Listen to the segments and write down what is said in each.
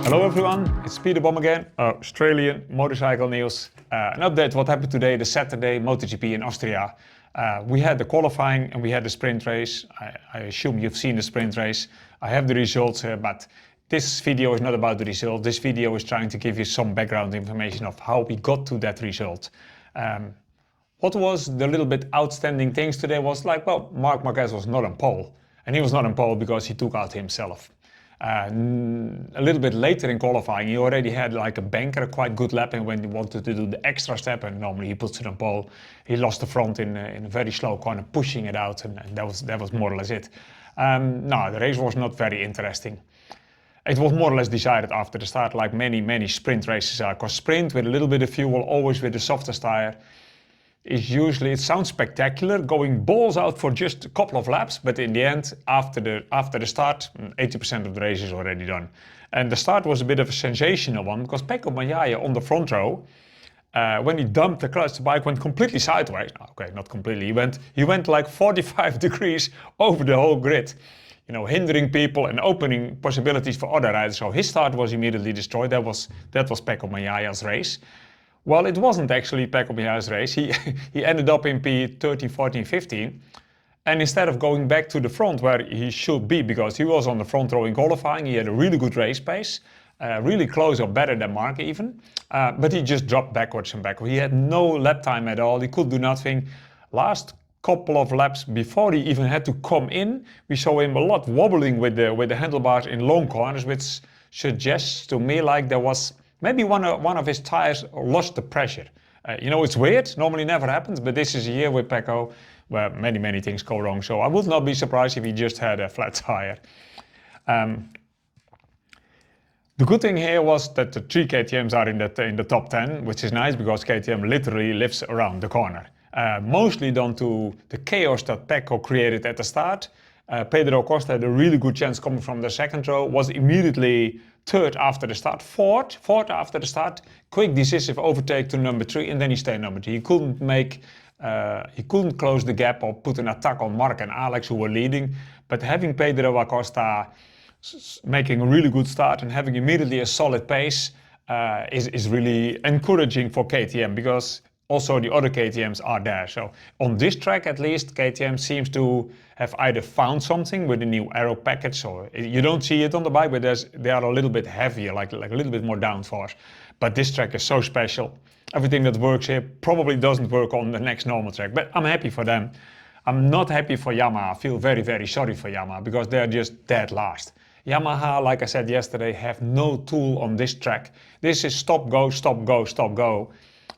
Hello everyone, it's Peter Bom again, Australian motorcycle news. An update what happened today, the Saturday MotoGP in Austria. We had the qualifying and we had the sprint race. I assume you've seen the sprint race. I have the results here, but this video is not about the result. This video is trying to give you some background information of how we got to that result. What was the little bit outstanding things today was like, well, Marc Marquez was not on pole. And he was not on pole because he took out himself. A little bit later in qualifying, he already had like a banker, a quite good lap, and when he wanted to do the extra step, and normally he puts it on pole, he lost the front in a very slow corner, pushing it out, and that was more or less it. No, the race was not very interesting. It was more or less decided after the start, like many sprint races are, because sprint with a little bit of fuel, always with the softest tire, is usually, it sounds spectacular, going balls out for just a couple of laps, but in the end, after the start, 80% of the race is already done. And the start was a bit of a sensational one, because Pecco Bagnaia on the front row, when he dumped the clutch, the bike went completely sideways. Okay, not completely, he went like 45 degrees over the whole grid, you know, hindering people and opening possibilities for other riders. So his start was immediately destroyed. That was Pecco Bagnaia's race. Well, it wasn't actually Pecco Bagnaia's race. He ended up in P13, 14, 15. And instead of going back to the front where he should be, because he was on the front row in qualifying, he had a really good race pace, really close or better than Marc even. But he just dropped backwards and backwards. He had no lap time at all. He could do nothing. Last couple of laps before he even had to come in, we saw him a lot wobbling with the handlebars in long corners, which suggests to me like there was maybe one of his tires lost the pressure. You know, it's weird, normally never happens, but this is a year with Pecco where many things go wrong. So I would not be surprised if he just had a flat tire. The good thing here was that the 3 KTMs are in the top 10, which is nice because KTM literally lives around the corner. Mostly down to the chaos that Pecco created at the start. Pedro Costa had a really good chance coming from the second row, was immediately third after the start, fourth after the start, quick decisive overtake to number 3, and then he stayed number 2. He couldn't close the gap or put an attack on Marc and Alex who were leading, but having Pedro Acosta making a really good start and having immediately a solid pace is really encouraging for KTM, because also the other KTMs are there. So on this track at least, KTM seems to have either found something with the new aero package, or you don't see it on the bike, but they are a little bit heavier, like a little bit more downforce. But this track is so special. Everything that works here probably doesn't work on the next normal track, but I'm happy for them. I'm not happy for Yamaha. I feel very sorry for Yamaha because they're just dead last. Yamaha, like I said yesterday, have no tool on this track. This is stop, go, stop, go, stop, go.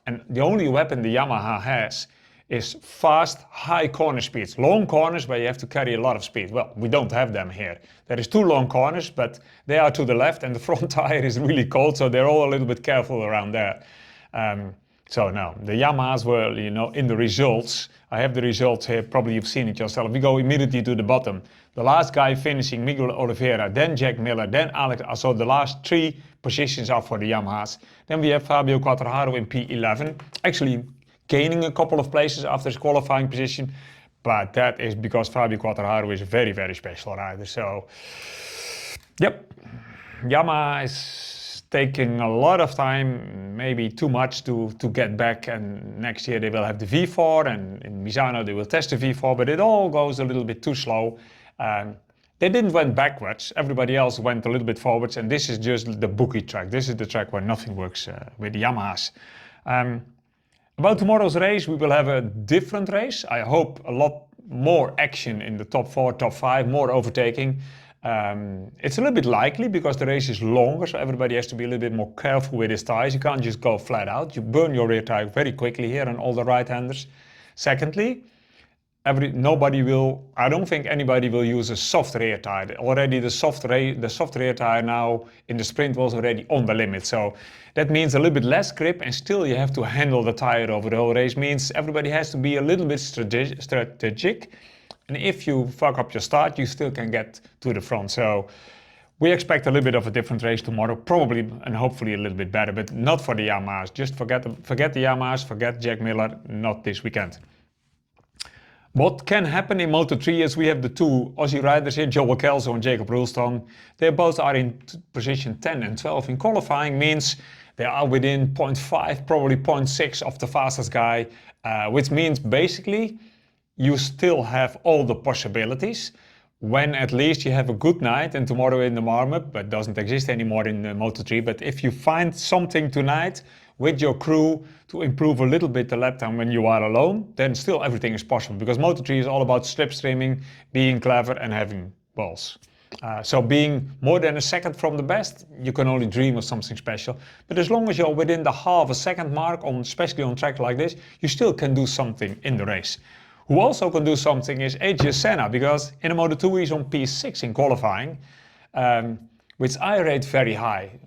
And the only weapon the Yamaha has is fast, high corner speeds. Long corners where you have to carry a lot of speed. Well, we don't have them here. There is 2 long corners, but they are to the left and the front tire is really cold, so they're all a little bit careful around there. So no, the Yamahas were, you know, in the results. I have the results here, probably you've seen it yourself. We go immediately to the bottom. The last guy finishing, Miguel Oliveira, then Jack Miller, then Alex. So the last 3 positions are for the Yamahas. Then we have Fabio Quartararo in P11, actually gaining a couple of places after his qualifying position. But that is because Fabio Quartararo is a very special rider. So, yep, Yamaha is taking a lot of time, maybe too much to get back, and next year they will have the V4, and in Misano they will test the V4, but it all goes a little bit too slow. They didn't went backwards, everybody else went a little bit forwards, and this is just the bookie track. This is the track where nothing works with the Yamahas. About tomorrow's race, we will have a different race. I hope a lot more action in the top 4, top 5, more overtaking. It's a little bit likely because the race is longer, so everybody has to be a little bit more careful with his tires. You can't just go flat out. You burn your rear tire very quickly here on all the right-handers. Secondly, I don't think anybody will use a soft rear tire. Already the soft rear tire now in the sprint was already on the limit. So that means a little bit less grip, and still you have to handle the tire over the whole race. Means everybody has to be a little bit strategic. And if you fuck up your start, you still can get to the front. So we expect a little bit of a different race tomorrow, probably and hopefully a little bit better, but not for the Yamahas. Just forget the Yamahas, forget Jack Miller, not this weekend. What can happen in Moto3 is we have the two Aussie riders here, Joel Kelso and Jacob Rulstone. They both are in position 10 and 12 in qualifying, means they are within 0.5, probably 0.6 of the fastest guy, which means basically you still have all the possibilities when at least you have a good night and tomorrow in the warm-up, but doesn't exist anymore in Moto3. But if you find something tonight with your crew to improve a little bit the lap time when you are alone, then still everything is possible, because Moto3 is all about slipstreaming, being clever and having balls. So being more than a second from the best, you can only dream of something special. But as long as you're within the half a second mark, especially on track like this, you still can do something in the race. Who also can do something is Agius Senna, because in a Moto2 he's on P6 in qualifying, which I rate very high.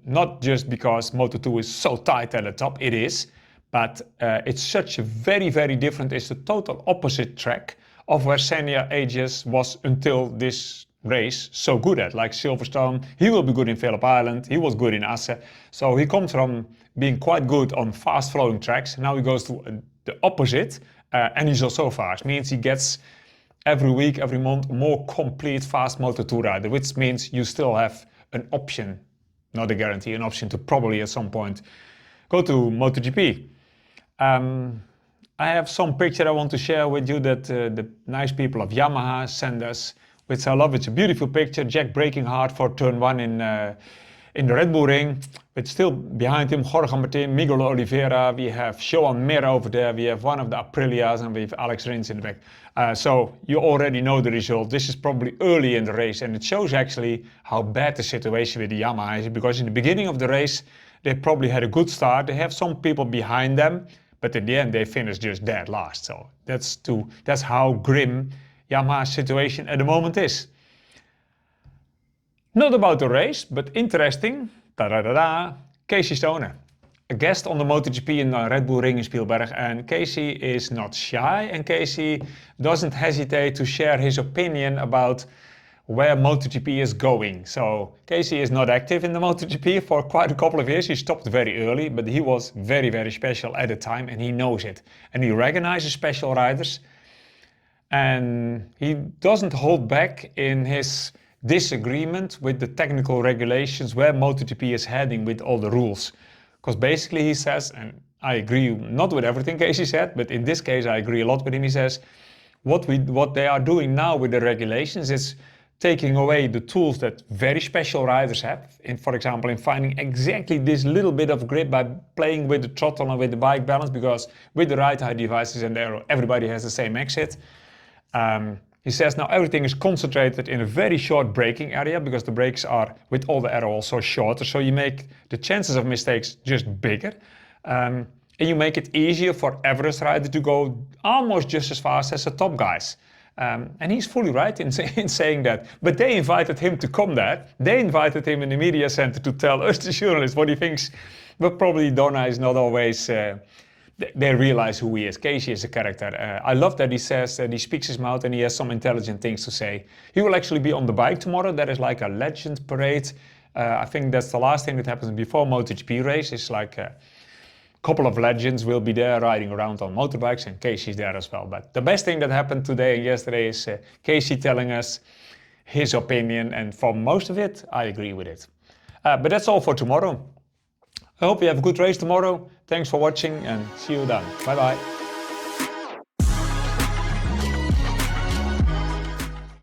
Not just because Moto2 is so tight at the top, it is, but it's such a very, very different, it's the total opposite track of where Senna Agius was until this race so good at. Like Silverstone, he will be good in Phillip Island, he was good in Asse, so he comes from being quite good on fast flowing tracks. Now he goes to the opposite, and he's also fast, means he gets every week, every month, more complete fast Moto2 rider, which means you still have an option, not a guarantee, an option to probably at some point go to MotoGP. I have some picture I want to share with you that the nice people of Yamaha send us, which I love. It's a beautiful picture. Jack braking hard for turn 1 in the Red Bull ring, but still behind him Jorge Martin, Miguel Oliveira, we have Joan Mir over there, we have one of the Aprilias, and we have Alex Rins in the back. So you already know the result. This is probably early in the race, and it shows actually how bad the situation with the Yamaha is, because in the beginning of the race they probably had a good start. They have some people behind them, but in the end they finished just dead last. So that's how grim Yamaha's situation at the moment is. Not about the race, but interesting, Casey Stoner, a guest on the MotoGP in the Red Bull Ring in Spielberg, and Casey is not shy, and Casey doesn't hesitate to share his opinion about where MotoGP is going. So Casey is not active in the MotoGP for quite a couple of years. He stopped very early, but he was very, very special at the time, and he knows it. And he recognizes special riders, and he doesn't hold back in his disagreement with the technical regulations where MotoGP is heading with all the rules. Because basically he says, and I agree not with everything Casey said, but in this case I agree a lot with him, he says what they are doing now with the regulations is taking away the tools that very special riders have, for example in finding exactly this little bit of grip by playing with the throttle and with the bike balance, because with the ride-height devices and there everybody has the same exit. He says now everything is concentrated in a very short braking area, because the brakes are, with all the aero, also shorter, so you make the chances of mistakes just bigger. And you make it easier for average rider to go almost just as fast as the top guys. And he's fully right in saying that. But they invited him to come there. They invited him in the media center to tell us, the journalists, what he thinks. But probably Donna is not always... they realize who he is. Casey is a character. I love that he says that he speaks his mouth and he has some intelligent things to say. He will actually be on the bike tomorrow. That is like a legend parade. I think that's the last thing that happens before MotoGP race. It's like a couple of legends will be there riding around on motorbikes, and Casey's there as well. But the best thing that happened today and yesterday is Casey telling us his opinion, and for most of it, I agree with it. But that's all for tomorrow. I hope you have a good race tomorrow. Thanks for watching and see you then. Bye bye.